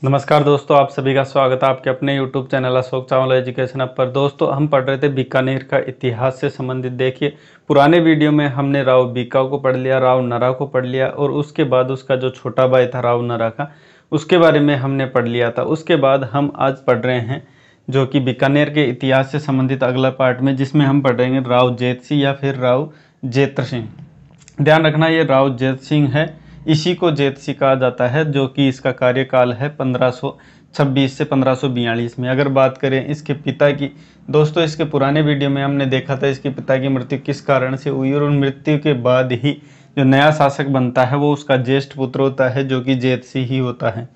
नमस्कार दोस्तों, आप सभी का स्वागत है आपके अपने YouTube channel Ashok Chawla education app पर। दोस्तों, हम पढ़ रहे थे बीकानेर का इतिहास से संबंधित। देखिए, पुराने वीडियो में हमने राव बीका को पढ़ लिया, राव नरा को पढ़ लिया और उसके बाद उसका जो छोटा भाई था राव नरा का, उसके बारे में हमने पढ़ लिया था। उसके बाद हम आज पढ़ रहे हैं जो कि बीकानेर के इतिहास से संबंधित अगला पार्ट में, जिसमें हम पढ़ेंगे राव जेत सिंह या फिर राव जेत्र सिंह। ध्यान रखना, ये राव जेत सिंह है, इसी को जेत सिंह कहा जाता है, जो कि इसका कार्यकाल है 1526 से 1542 में। अगर बात करें इसके पिता की, दोस्तों इसके पुराने वीडियो में हमने देखा था इसके पिता की मृत्यु किस कारण से हुई, और उन मृत्यु के बाद ही जो नया शासक बनता है वो उसका ज्येष्ठ पुत्र होता है, जो कि जेत सिंह ही होता है।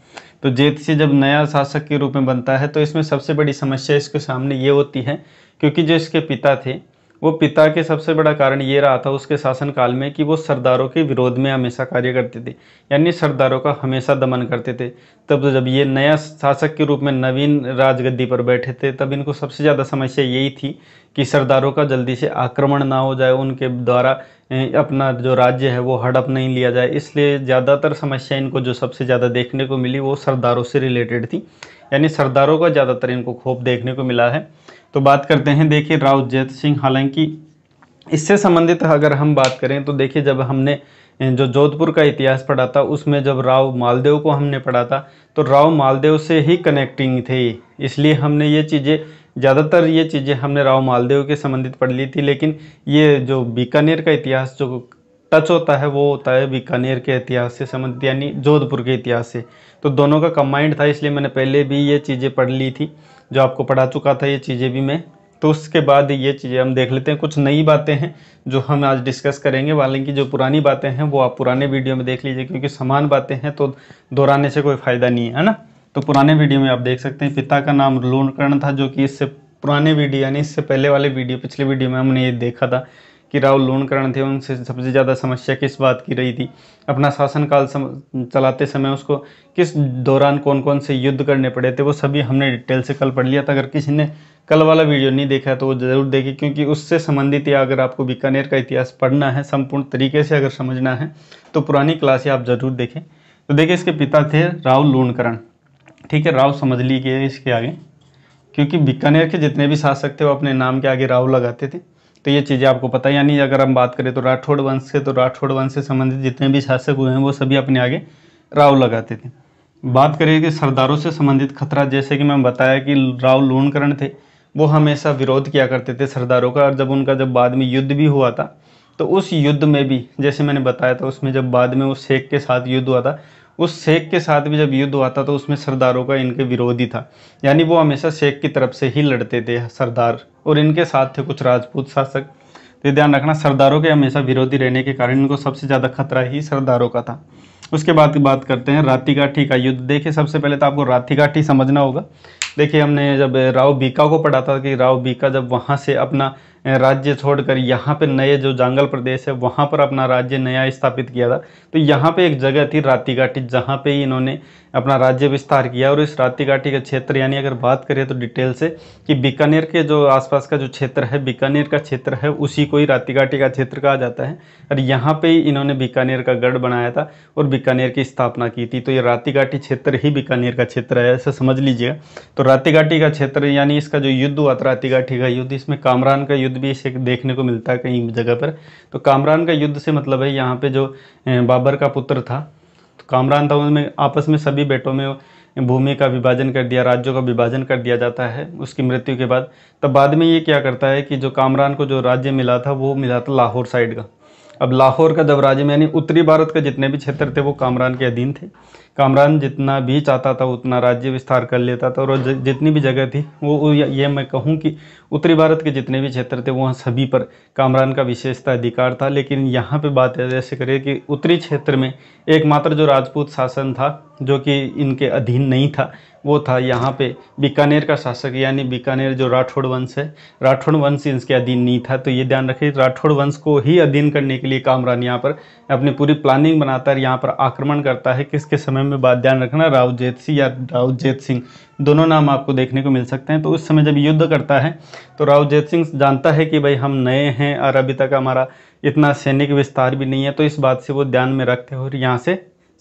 तो जेत सिंह जब नया शासक के रूप में बनता है तो इसमें सबसे बड़ी समस्या इसके सामने ये होती है, क्योंकि जो इसके पिता थे वो पिता के सबसे बड़ा कारण ये रहा था उसके शासनकाल में कि वो सरदारों के विरोध में हमेशा कार्य करते थे, यानी सरदारों का हमेशा दमन करते थे। तब जब ये नया शासक के रूप में नवीन राजगद्दी पर बैठे थे, तब इनको सबसे ज़्यादा समस्या यही थी कि सरदारों का जल्दी से आक्रमण ना हो जाए, उनके द्वारा अपना जो राज्य है वो हड़प नहीं लिया जाए। इसलिए ज़्यादातर समस्या इनको जो सबसे ज़्यादा देखने को मिली वो सरदारों से रिलेटेड थी, यानी सरदारों का ज़्यादातर इनको खौफ देखने को मिला है। तो बात करते हैं, देखिए राव जेत सिंह, हालांकि इससे संबंधित अगर हम बात करें तो देखिए जब हमने जो जोधपुर का इतिहास पढ़ा था उसमें जब राव मालदेव को हमने पढ़ा था तो राव मालदेव से ही कनेक्टिंग थे, इसलिए हमने ये चीज़ें ज़्यादातर हमने राव मालदेव के संबंधित पढ़ ली थी। लेकिन ये जो बीकानेर का इतिहास जो टच होता है वो होता है बीकानेर के इतिहास से संबंधित, यानी जोधपुर के इतिहास से। तो दोनों का कंबाइंड था, इसलिए मैंने पहले भी ये चीज़ें पढ़ ली थी, जो आपको पढ़ा चुका था ये चीज़ें भी मैं। तो उसके बाद ये चीज़ें हम देख लेते हैं, कुछ नई बातें हैं जो हम आज डिस्कस करेंगे। हालांकि जो पुरानी बातें हैं वो आप पुराने वीडियो में देख लीजिए, क्योंकि समान बातें हैं तो दोहराने से कोई फ़ायदा नहीं है ना। तो पुराने वीडियो में आप देख सकते हैं, पिता का नाम लूणकर्ण था, जो कि इससे पुराने वीडियो यानी इससे पहले वाले वीडियो, पिछले वीडियो में हमने ये देखा था कि राव लूणकर्ण थे। उनसे सबसे ज़्यादा समस्या किस बात की रही थी, अपना शासनकाल चलाते समय उसको किस दौरान कौन कौन से युद्ध करने पड़े थे, वो सभी हमने डिटेल से कल पढ़ लिया था। अगर किसी ने कल वाला वीडियो नहीं देखा तो वो ज़रूर देखें, क्योंकि उससे संबंधित या अगर आपको बीकानेर का इतिहास पढ़ना है संपूर्ण तरीके से अगर समझना है तो पुरानी क्लास आप ज़रूर देखें। तो देखिए, इसके पिता थे राव लूणकर्ण, ठीक है, राव समझ लीजिए इसके आगे, क्योंकि बीकानेर के जितने भी शासक थे वो अपने नाम के आगे राव लगाते थे। तो ये चीज़ें आपको पता है, यानी अगर हम बात करें तो राठौड़ वंश से, तो राठौड़ वंश से संबंधित जितने भी शासक हुए हैं वो सभी अपने आगे राव लगाते थे। बात करें कि सरदारों से संबंधित खतरा, जैसे कि मैं बताया कि राव लूणकर्ण थे, वो हमेशा विरोध किया करते थे सरदारों का। और जब बाद में युद्ध भी हुआ था तो उस युद्ध में भी, जैसे मैंने बताया था, उसमें जब बाद में उस शेख के साथ युद्ध हुआ था, उस शेख के साथ भी जब युद्ध हुआ था तो उसमें सरदारों का इनके विरोधी था, यानी वो हमेशा शेख की तरफ से ही लड़ते थे सरदार, और इनके साथ थे कुछ राजपूत शासक। तो ध्यान रखना, सरदारों के हमेशा विरोधी रहने के कारण इनको सबसे ज़्यादा खतरा ही सरदारों का था। उसके बाद की बात करते हैं रातिगाठी का युद्ध। देखिए, सबसे पहले तो आपको रातिगाठी समझना होगा। देखिए, हमने जब राव बीका को पढ़ा था कि राव बीका जब वहाँ से अपना राज्य छोड़कर यहाँ पे नए जो जांगल प्रदेश है वहाँ पर अपना राज्य नया स्थापित किया था, तो यहाँ पे एक जगह थी रातिगाठी, जहाँ पे ही इन्होंने अपना राज्य विस्तार किया। और इस रातिगाठी का क्षेत्र, यानी अगर बात करें तो डिटेल से कि बीकानेर के जो आसपास का जो क्षेत्र है, बीकानेर का क्षेत्र है, उसी को ही रातिगाठी का क्षेत्र कहा जाता है। और यहाँ पे ही इन्होंने बीकानेर का गढ़ बनाया था और बीकानेर की स्थापना की थी। तो ये रातिगाठी क्षेत्र ही बीकानेर का क्षेत्र है, ऐसा समझ लीजिएगा। तो रातिगाठी का क्षेत्र, यानी इसका जो युद्ध हुआ था रातिगाठी का युद्ध, इसमें कामरान का युद्ध भी इसे देखने को मिलता है कई जगह पर। तो कामरान का युद्ध से मतलब है यहाँ पे जो बाबर का पुत्र था, तो कामरान था, उनमें आपस में सभी बेटों में भूमि का विभाजन कर दिया, राज्यों का विभाजन कर दिया जाता है उसकी मृत्यु के बाद। तब बाद में ये क्या करता है कि जो कामरान को जो राज्य मिला था वो मिला था लाहौर साइड का। अब लाहौर का जब राज्य में, यानी उत्तरी भारत के जितने भी क्षेत्र थे वो कामरान के अधीन थे। कामरान जितना भी चाहता था उतना राज्य विस्तार कर लेता था, और जितनी भी जगह थी वो ये मैं कहूँ कि उत्तरी भारत के जितने भी क्षेत्र थे वहाँ सभी पर कामरान का विशेषता अधिकार था। लेकिन यहाँ पे बात ऐसे करें कि उत्तरी क्षेत्र में एकमात्र जो राजपूत शासन था जो कि इनके अधीन नहीं था, वो था यहाँ पे बीकानेर का शासक, यानी बीकानेर जो राठौड़ वंश है, राठौड़ वंश इसके अधीन नहीं था। तो ये ध्यान रखिए, राठौड़ वंश को ही अधीन करने के लिए कामरान यहाँ पर अपनी पूरी प्लानिंग बनाता है, यहाँ पर आक्रमण करता है। किसके समय में, बात ध्यान रखना, राव जेत सिंह या राव जेत सिंह, दोनों नाम आपको देखने को मिल सकते हैं। तो उस समय जब युद्ध करता है तो राव जेत सिंह जानता है कि भाई हम नए हैं और अभी तक हमारा इतना सैनिक विस्तार भी नहीं है, तो इस बात से वो ध्यान में रखते हैं और यहाँ से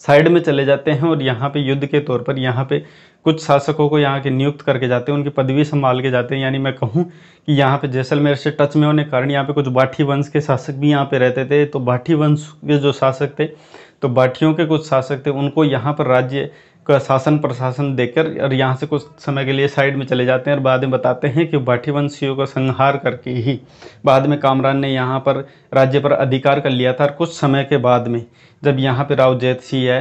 साइड में चले जाते हैं और यहाँ पे युद्ध के तौर पर यहाँ पे कुछ शासकों को यहाँ के नियुक्त करके जाते हैं, उनकी पदवी संभाल के जाते हैं। यानी मैं कहूँ कि यहाँ पे जैसलमेर से टच में होने के कारण यहाँ पे कुछ बाठी वंश के शासक भी यहाँ पे रहते थे। तो बाठी वंश के जो शासक थे, तो बाठियों के कुछ शासक थे, उनको यहाँ पर राज्य का शासन प्रशासन देकर और यहाँ से कुछ समय के लिए साइड में चले जाते हैं। और बाद में बताते हैं कि बाठी वंशियों का संहार करके ही बाद में कामरान ने यहाँ पर राज्य पर अधिकार कर लिया था। और कुछ समय के बाद में जब यहाँ पे राव जैत सिंह है,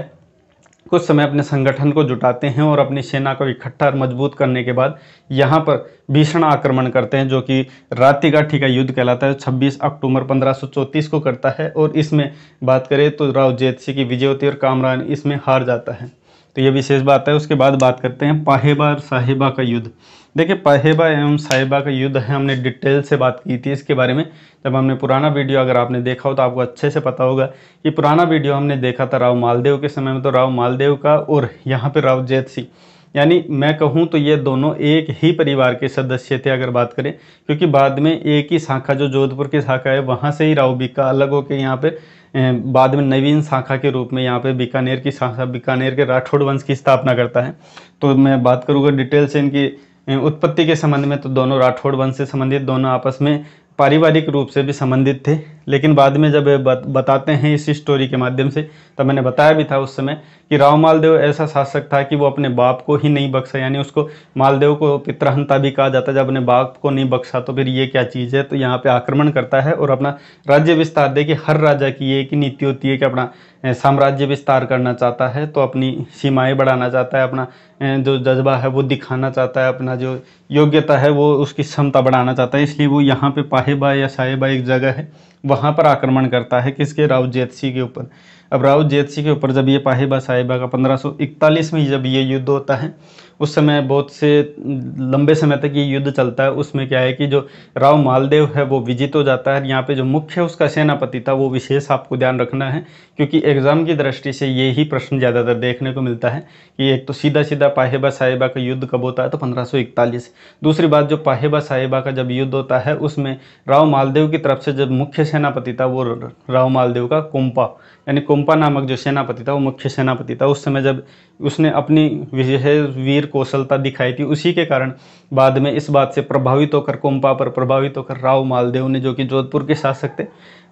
कुछ समय अपने संगठन को जुटाते हैं और अपनी सेना को इकट्ठा और मजबूत करने के बाद यहाँ पर भीषण आक्रमण करते हैं, जो कि रातिगाठी का युद्ध कहलाता है। 26 अक्टूबर 1534 को करता है। और इसमें बात करें तो राव जैत सिंह की विजय होती है और कामरान इसमें हार जाता है। तो ये विशेष बात है। उसके बाद बात करते हैं पाहेबा और साहिबा का युद्ध। देखिए, पाहेबा एवं साहिबा का युद्ध है, हमने डिटेल से बात की थी इसके बारे में जब हमने पुराना वीडियो, अगर आपने देखा हो तो आपको अच्छे से पता होगा कि पुराना वीडियो हमने देखा था राव मालदेव के समय में। तो राव मालदेव का और यहाँ पे राव जैत सिंह, यानी मैं कहूँ तो ये दोनों एक ही परिवार के सदस्य थे अगर बात करें, क्योंकि बाद में एक ही शाखा जो जोधपुर की शाखा है वहाँ से ही राव बीका अलग होकर यहाँ पे बाद में नवीन शाखा के रूप में यहाँ पे बीकानेर की शाखा, बीकानेर के राठौड़ वंश की स्थापना करता है। तो मैं बात करूँगा डिटेल से इनकी उत्पत्ति के संबंध में। तो दोनों राठौड़ वंश से संबंधित, दोनों आपस में पारिवारिक रूप से भी संबंधित थे। लेकिन बाद में जब बताते हैं इस स्टोरी के माध्यम से, तब मैंने बताया भी था उस समय कि राव मालदेव ऐसा शासक था कि वो अपने बाप को ही नहीं बख्शा। यानी उसको मालदेव को पितृहंता भी कहा जाता है। जब अपने बाप को नहीं बख्शा तो फिर ये क्या चीज़ है। तो यहाँ पे आक्रमण करता है और अपना राज्य विस्तार, देखिए हर राजा की एक ही नीति होती है कि अपना साम्राज्य विस्तार करना चाहता है, तो अपनी सीमाएं बढ़ाना चाहता है, अपना जो जज्बा है वो दिखाना चाहता है, अपना जो योग्यता है वो उसकी क्षमता बढ़ाना चाहता है। इसलिए वो यहाँ पे पाहेबा या साहेबा एक जगह है, वहाँ पर आक्रमण करता है। किसके? राव जैत सिंह के ऊपर। अब राव जैत सिंह के ऊपर जब ये पाहेबा साहेबा का 1541 में जब ये युद्ध होता है, उस समय बहुत से लंबे समय तक ये युद्ध चलता है। उसमें क्या है कि जो राव मालदेव है वो विजित हो जाता है। यहाँ पे जो मुख्य उसका सेनापति था, वो विशेष आपको ध्यान रखना है, क्योंकि एग्जाम की दृष्टि से ये ही प्रश्न ज़्यादातर देखने को मिलता है कि एक तो सीधा सीधा पाहेबा साहेबा का युद्ध कब होता है, तो 1541। दूसरी बात, जो पाहेबा साहेबा का जब युद्ध होता है उसमें राव मालदेव की तरफ से जब मुख्य सेनापति था वो राव मालदेव का कुंपा, यानी कुंपा नामक जो सेनापति था वो मुख्य सेनापति था। उस समय जब उसने अपनी विशेष वीर कौशलता दिखाई थी, उसी के कारण बाद में इस बात से प्रभावित होकर, कुंपा पर प्रभावित होकर राव मालदेव ने, जो कि जोधपुर के शासक थे,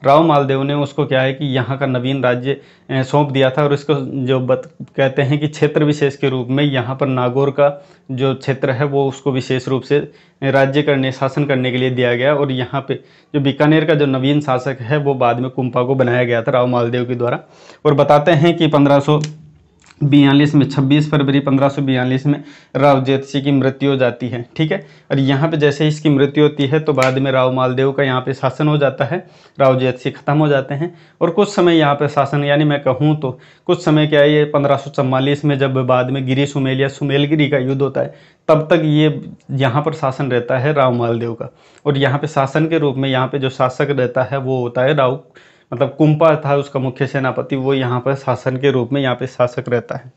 राव मालदेव ने उसको क्या है कि यहाँ का नवीन राज्य सौंप दिया था। और इसको जो कहते हैं कि क्षेत्र विशेष के रूप में यहाँ पर नागौर का जो क्षेत्र है वो उसको विशेष रूप से राज्य करने, शासन करने के लिए दिया गया। और यहाँ पे जो बीकानेर का जो नवीन शासक है वो बाद में कुंपा को बनाया गया था राव मालदेव के द्वारा। और बताते हैं कि 1542 में 26 फरवरी 1542 में राव जैत सिंह की मृत्यु हो जाती है। ठीक है, और यहाँ पे जैसे इसकी मृत्यु होती है तो बाद में राव मालदेव का यहाँ पे शासन हो जाता है, राव जैत सिंह खत्म हो जाते हैं। और कुछ समय यहाँ पे शासन, यानी मैं कहूँ तो कुछ समय क्या है, ये 1544 में जब बाद में गिरी सुमेल या सुमेलगिरी का युद्ध होता है, तब तक ये यहाँ पर शासन रहता है राव मालदेव का। और यहाँ पे शासन के रूप में यहाँ पे जो शासक रहता है वो होता है राव, मतलब कुंपा था उसका मुख्य सेनापति, वो यहाँ पर शासन के रूप में यहाँ पे शासक रहता है।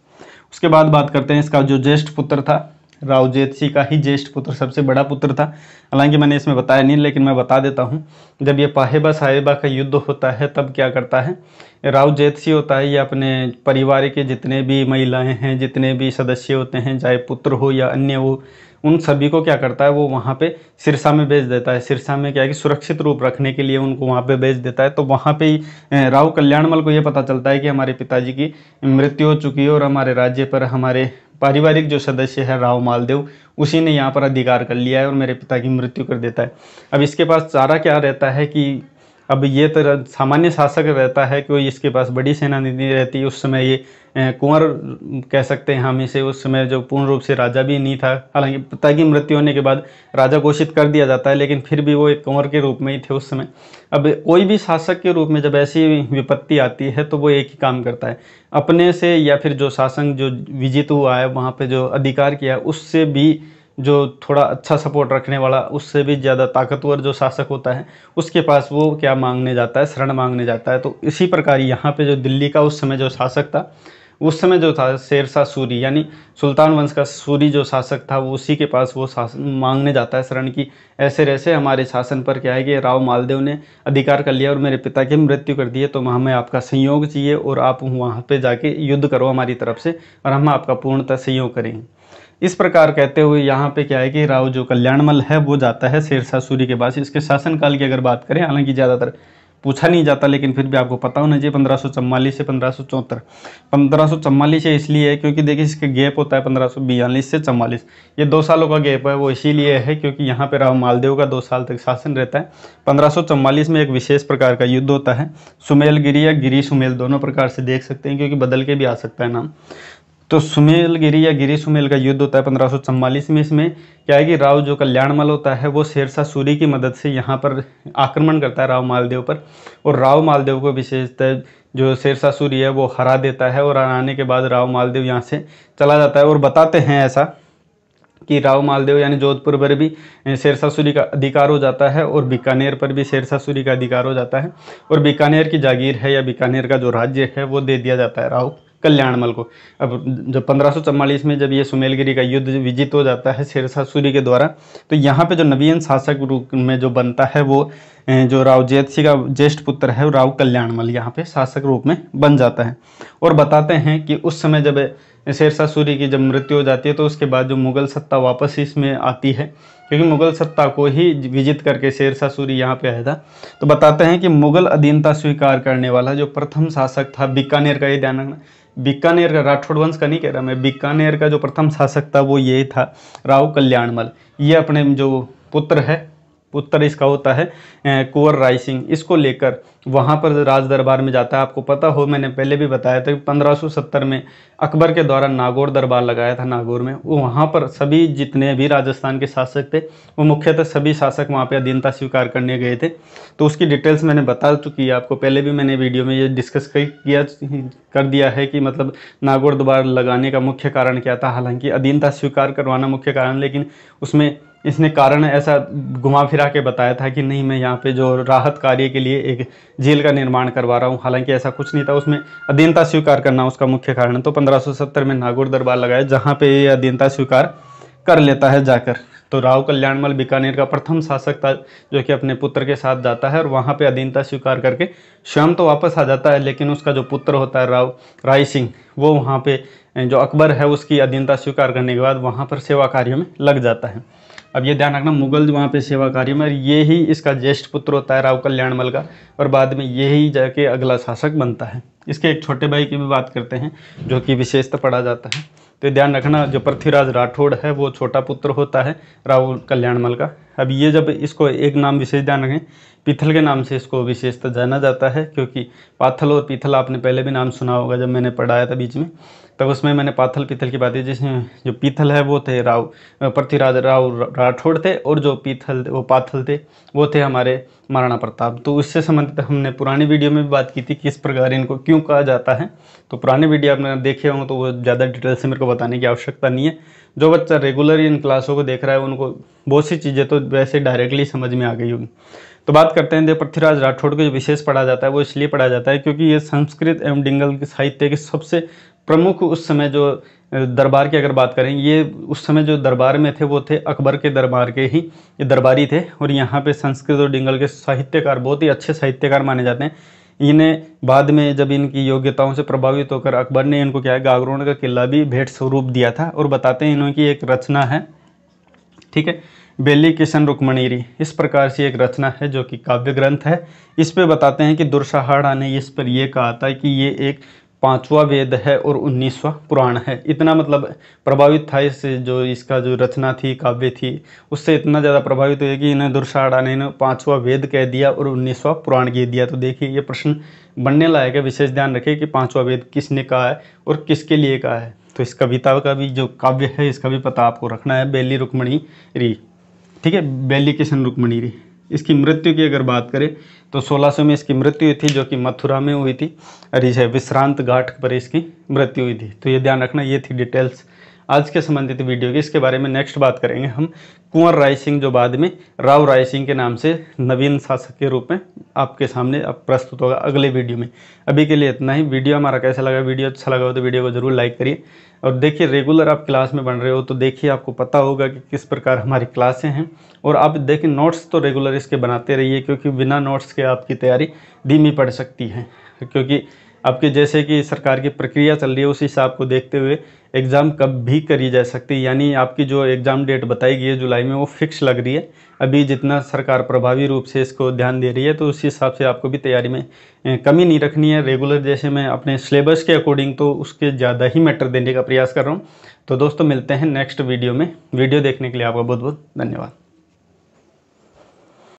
उसके बाद बात करते हैं इसका जो ज्येष्ठ पुत्र था, राव जैत सिंह का ही ज्येष्ठ पुत्र सबसे बड़ा पुत्र था। हालांकि मैंने इसमें बताया नहीं, लेकिन मैं बता देता हूँ। जब ये पाहेबा साहेबा का युद्ध होता है तब क्या करता है राव जैत सिंह होता है, ये अपने परिवार के जितने भी महिलाएं हैं, जितने भी सदस्य होते हैं, चाहे पुत्र हो या अन्य हो, उन सभी को क्या करता है वो वहाँ पे सिरसा में भेज देता है। सिरसा में क्या है कि सुरक्षित रूप रखने के लिए उनको वहाँ पे भेज देता है। तो वहाँ पे ही राव कल्याणमल को ये पता चलता है कि हमारे पिताजी की मृत्यु हो चुकी है और हमारे राज्य पर हमारे पारिवारिक जो सदस्य है राव मालदेव, उसी ने यहाँ पर अधिकार कर लिया है और मेरे पिता की मृत्यु कर देता है। अब इसके पास चारा क्या रहता है कि अब ये तो सामान्य शासक रहता है, कोई इसके पास बड़ी सेना नहीं रहती। उस समय ये कुंवर कह सकते हैं हम इसे, उस समय जो पूर्ण रूप से राजा भी नहीं था। हालांकि पिता की मृत्यु होने के बाद राजा घोषित कर दिया जाता है, लेकिन फिर भी वो एक कुंवर के रूप में ही थे उस समय। अब कोई भी शासक के रूप में जब ऐसी विपत्ति आती है तो वो एक ही काम करता है, अपने से या फिर जो शासन जो विजित हुआ है वहाँ पर जो अधिकार किया है उससे भी जो थोड़ा अच्छा सपोर्ट रखने वाला, उससे भी ज़्यादा ताकतवर जो शासक होता है उसके पास वो क्या मांगने जाता है, शरण मांगने जाता है। तो इसी प्रकार यहाँ पे जो दिल्ली का उस समय जो शासक था उस समय जो था शेरशाह सूरी यानी सुल्तान वंश का सूरी जो शासक था वो उसी के पास वो शासन मांगने जाता है शरण की, ऐसे ऐसे हमारे शासन पर क्या है कि राव मालदेव ने अधिकार कर लिया और मेरे पिता की मृत्यु कर दी है, तो हमें आपका सहयोग चाहिए और आप वहाँ पे जाके युद्ध करो हमारी तरफ से और हम आपका पूर्णतः सहयोग करेंगे। इस प्रकार कहते हुए यहाँ पे क्या है कि राव जो कल्याणमल है वो जाता है शेरशाह सूरी के पास। इसके शासनकाल की अगर बात करें, हालांकि ज़्यादातर पूछा नहीं जाता लेकिन फिर भी आपको पता होना चाहिए, 1544 से 1574। 1544 है इसलिए है क्योंकि देखिए इसके गैप होता है 1542 से 44, ये 2 सालों का गैप है। वो इसीलिए है क्योंकि यहाँ पे राव मालदेव का 2 साल तक शासन रहता है। 1544 में एक विशेष प्रकार का युद्ध होता है, सुमेलगिरी या गिरी सुमेल दोनों प्रकार से देख सकते हैं क्योंकि बदल के भी आ सकता है नाम। तो सुमेलगिरी या गिरी सुमेल का युद्ध होता है 1544 में। इसमें क्या है कि राव जो कल्याणमल होता है वो शेरशाह सूरी की मदद से यहाँ पर आक्रमण करता है राव मालदेव पर, और राव मालदेव को विशेषतः जो शेरशाह सूरी है वो हरा देता है। और हराने के बाद राव मालदेव यहाँ से चला जाता है। और बताते हैं ऐसा कि राव मालदेव यानी जोधपुर पर भी शेरशाह सूरी का अधिकार हो जाता है और बीकानेर पर भी शेरशाह सूरी का अधिकार हो जाता है, और बीकानेर की जागीर है या बीकानेर का जो राज्य है वो दे दिया जाता है राव कल्याणमल को। अब जब 1544 में जब ये सुमेलगिरी का युद्ध विजित हो जाता है शेरशाह सूरी के द्वारा, तो यहाँ पे जो नवीन शासक रूप में जो बनता है वो जो राव जेत सिंह का ज्येष्ठ पुत्र है राव कल्याणमल यहाँ पे शासक रूप में बन जाता है। और बताते हैं कि उस समय जब शेरशाह सूरी की जब मृत्यु हो जाती है तो उसके बाद जो मुगल सत्ता वापस इसमें आती है, क्योंकि मुगल सत्ता को ही विजित करके शेरशाह सूरी यहाँ पे आया था। तो बताते हैं कि मुगल अधीनता स्वीकार करने वाला जो प्रथम शासक था बीकानेर का, ये ध्यान रखना, बीकानेर का, राठौड़ वंश का नहीं कह रहा मैं, बीकानेर का जो प्रथम शासक था वो ये था राव कल्याणमल। ये अपने जो पुत्र इसका होता है कुंवर राय सिंह, इसको लेकर वहाँ पर राज दरबार में जाता है। आपको पता हो मैंने पहले भी बताया था कि 1570 में अकबर के द्वारा नागौर दरबार लगाया था नागौर में। वो वहाँ पर सभी जितने भी राजस्थान के शासक थे वो मुख्यतः सभी शासक वहाँ पे अधीनता स्वीकार करने गए थे। तो उसकी डिटेल्स मैंने बता चुकी है आपको, पहले भी मैंने वीडियो में ये डिस्कस कर दिया है कि मतलब नागौर दरबार लगाने का मुख्य कारण क्या था। हालांकि अधीनता स्वीकार करवाना मुख्य कारण, लेकिन उसमें इसने कारण ऐसा घुमा फिरा के बताया था कि नहीं मैं यहाँ पे जो राहत कार्य के लिए एक झील का निर्माण करवा रहा हूँ, हालांकि ऐसा कुछ नहीं था। उसमें अधीनता स्वीकार करना उसका मुख्य कारण। तो 1570 में नागौर दरबार लगाया जहाँ पे ये अधीनता स्वीकार कर लेता है जाकर। तो राव कल्याणमल बीकानेर का प्रथम शासक था जो कि अपने पुत्र के साथ जाता है और वहाँ पे अधीनता स्वीकार करके स्वयं तो वापस आ जाता है, लेकिन उसका जो पुत्र होता है राव राय सिंह वो वहाँ पे जो अकबर है उसकी अधीनता स्वीकार करने के बाद वहाँ पर सेवा कार्यों में लग जाता है। अब ये ध्यान रखना, मुगल वहाँ पे सेवा कार्य में, ये ही इसका ज्येष्ठ पुत्र होता है राव कल्याणमल का, और बाद में यही जाके अगला शासक बनता है। इसके एक छोटे भाई की भी बात करते हैं जो कि विशेषता पढ़ा जाता है। तो ध्यान रखना, जो पृथ्वीराज राठौड़ है वो छोटा पुत्र होता है राव कल्याणमल का। अब ये जब इसको एक नाम विशेष ध्यान रखें, पीथल के नाम से इसको विशेषता जाना जाता है, क्योंकि पाथल और पीथल आपने पहले भी नाम सुना होगा जब मैंने पढ़ाया था बीच में, तब उसमें मैंने पाथल पीथल की बात की, जिसमें जो पीथल है वो थे पृथ्वीराज राव राठौड़ थे, और जो पाथल थे वो थे हमारे महाराणा प्रताप। तो उससे संबंधित हमने पुरानी वीडियो में भी बात की थी किस प्रकार इनको क्यों कहा जाता है। तो पुराने वीडियो आपने देखे होंगे तो वो ज़्यादा डिटेल से मेरे को बताने की आवश्यकता नहीं है। जो बच्चा रेगुलर इन क्लासों को देख रहा है उनको बहुत सी चीज़ें तो वैसे डायरेक्टली समझ में आ गई होगी। तो बात करते हैं पृथ्वीराज राठौड़ को जो विशेष पढ़ा जाता है वो इसलिए पढ़ा जाता है क्योंकि ये संस्कृत एवं डिंगल के साहित्य के सबसे प्रमुख उस समय जो दरबार की अगर बात करें, ये उस समय जो दरबार में थे वो थे अकबर के दरबार के ही ये दरबारी थे, और यहाँ पे संस्कृत और डिंगल के साहित्यकार बहुत ही अच्छे साहित्यकार माने जाते हैं। इन्हें बाद में जब इनकी योग्यताओं से प्रभावित होकर अकबर ने इनको क्या है गागरोन का किला भी भेंट स्वरूप दिया था। और बताते हैं इन्हों की एक रचना है, ठीक है, बेली किशन रुक्मणीरी, इस प्रकार से एक रचना है जो कि काव्य ग्रंथ है। इस पे बताते हैं कि दुर्साहाड़ा ने इस पर यह कहा था कि ये एक 5वां वेद है और 19वां पुराण है। इतना मतलब प्रभावित था इससे, जो इसका जो रचना थी काव्य थी उससे इतना ज़्यादा प्रभावित हुए कि इन्हें दुर्साहाड़ा ने 5वां वेद कह दिया और 19वां पुराण कह दिया। तो देखिए ये प्रश्न बनने लायक है, विशेष ध्यान रखिए कि 5वां वेद किसने कहा है और किसके लिए कहा है। तो इस कविता का भी जो काव्य है इसका भी पता आपको रखना है, बेली रुक्मणीरी, ठीक है, बेली किशन रुक्मणीरी। इसकी मृत्यु की अगर बात करें तो 1600 में इसकी मृत्यु हुई थी जो कि मथुरा में हुई थी, और इसे विश्रांत घाट पर इसकी मृत्यु हुई थी। तो ये ध्यान रखना, ये थी डिटेल्स आज के संबंधित वीडियो की। इसके बारे में नेक्स्ट बात करेंगे हम कुंवर राय सिंह, जो बाद में राव राय सिंह के नाम से नवीन शासक के रूप में आपके सामने अब प्रस्तुत होगा अगले वीडियो में। अभी के लिए इतना ही। वीडियो हमारा कैसा लगा, वीडियो अच्छा लगा हो तो वीडियो को जरूर लाइक करिए। और देखिए, रेगुलर आप क्लास में बन रहे हो तो देखिए आपको पता होगा कि किस प्रकार हमारी क्लासें हैं। और आप देखिए, नोट्स तो रेगुलर इसके बनाते रहिए, क्योंकि बिना नोट्स के आपकी तैयारी धीमी पड़ सकती है। क्योंकि आपके जैसे कि सरकार की प्रक्रिया चल रही है, उस हिसाब को देखते हुए एग्ज़ाम कब भी करी जा सकती है। यानी आपकी जो एग्ज़ाम डेट बताई गई है जुलाई में, वो फिक्स लग रही है अभी। जितना सरकार प्रभावी रूप से इसको ध्यान दे रही है, तो उस हिसाब से आपको भी तैयारी में कमी नहीं रखनी है। रेगुलर जैसे मैं अपने सिलेबस के अकॉर्डिंग तो उसके ज़्यादा ही मैटर देने का प्रयास कर रहा हूँ। तो दोस्तों, मिलते हैं नेक्स्ट वीडियो में। वीडियो देखने के लिए आपका बहुत बहुत धन्यवाद।